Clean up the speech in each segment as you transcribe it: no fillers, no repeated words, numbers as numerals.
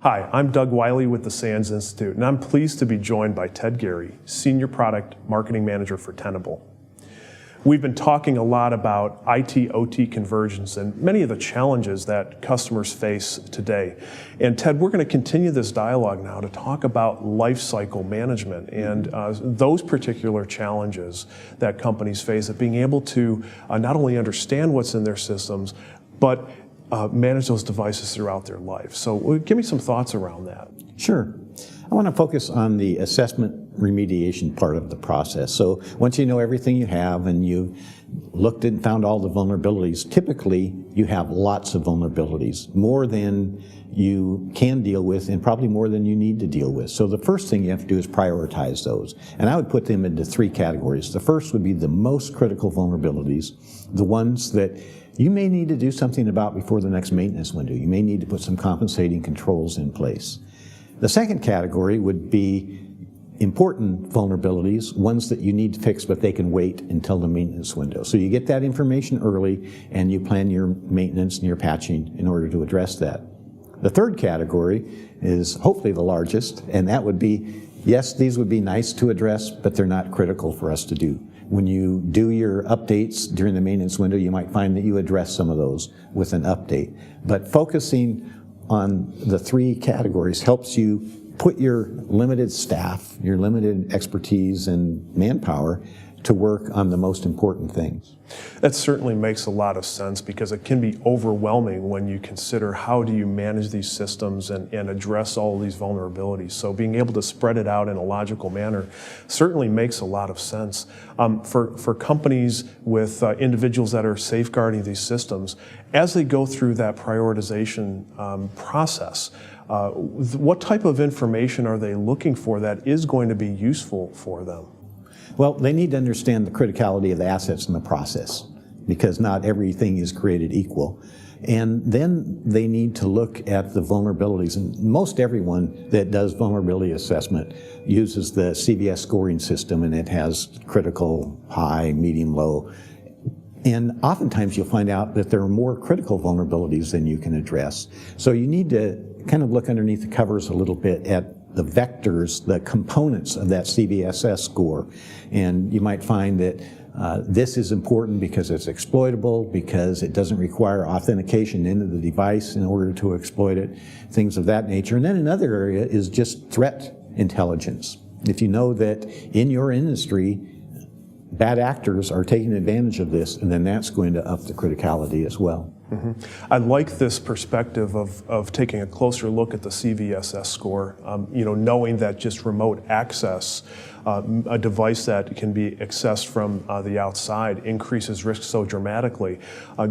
Hi, I'm Doug Wylie with the SANS Institute, and I'm pleased to be joined by Ted Gary, Senior Product Marketing Manager for Tenable. We've been talking a lot about IT-OT convergence and many of the challenges that customers face today. And Ted, we're going to continue this dialogue now to talk about lifecycle management and those particular challenges that companies face of being able to not only understand what's in their systems, but manage those devices throughout their life. So give me some thoughts around that. Sure. I want to focus on the assessment remediation part of the process. So once you know everything you have and you looked and found all the vulnerabilities, typically you have lots of vulnerabilities, more than you can deal with and probably more than you need to deal with. So the first thing you have to do is prioritize those. And I would put them into three categories. The first would be the most critical vulnerabilities, the ones that you may need to do something about before the next maintenance window. You may need to put some compensating controls in place. The second category would be important vulnerabilities, ones that you need to fix but they can wait until the maintenance window. So you get that information early and you plan your maintenance and your patching in order to address that. The third category is hopefully the largest, and that would be, yes, these would be nice to address, but they're not critical for us to do. When you do your updates during the maintenance window, you might find that you address some of those with an update. But focusing on the three categories helps you put your limited staff, your limited expertise and manpower to work on the most important things. That certainly makes a lot of sense because it can be overwhelming when you consider how do you manage these systems and address all of these vulnerabilities. So being able to spread it out in a logical manner certainly makes a lot of sense. For companies with individuals that are safeguarding these systems, as they go through that prioritization process, what type of information are they looking for that is going to be useful for them? Well, they need to understand the criticality of the assets in the process because not everything is created equal. And then they need to look at the vulnerabilities. And most everyone that does vulnerability assessment uses the CVS scoring system, and it has critical, high, medium, low. And oftentimes you'll find out that there are more critical vulnerabilities than you can address. So you need to kind of look underneath the covers a little bit at the vectors, the components of that CVSS score. And you might find that this is important because it's exploitable, because it doesn't require authentication into the device in order to exploit it, things of that nature. And then another area is just threat intelligence. If you know that in your industry, bad actors are taking advantage of this, and then that's going to up the criticality as well. Mm-hmm. I like this perspective of taking a closer look at the CVSS score, knowing that just remote access, a device that can be accessed from the outside increases risk so dramatically.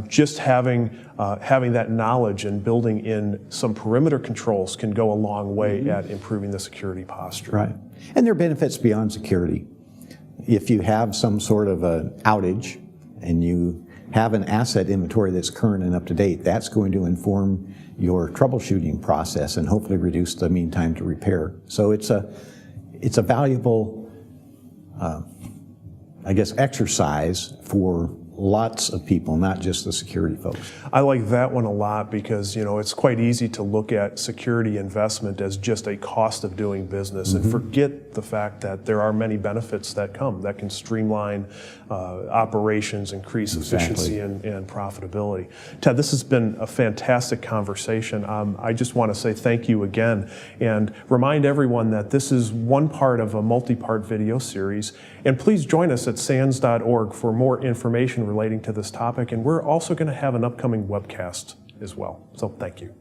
Just having that knowledge and building in some perimeter controls can go a long way at improving the security posture. Right. And there are benefits beyond security. If you have some sort of an outage and you have an asset inventory that's current and up to date, that's going to inform your troubleshooting process and hopefully reduce the mean time to repair. So it's a valuable, exercise for lots of people, not just the security folks. I like that one a lot because, it's quite easy to look at security investment as just a cost of doing business and forget the fact that there are many benefits that come that can streamline operations, increase efficiency and profitability. Ted, this has been a fantastic conversation. I just want to say thank you again and remind everyone that this is one part of a multi-part video series. And please join us at sans.org for more information relating to this topic, and we're also going to have an upcoming webcast as well. So thank you.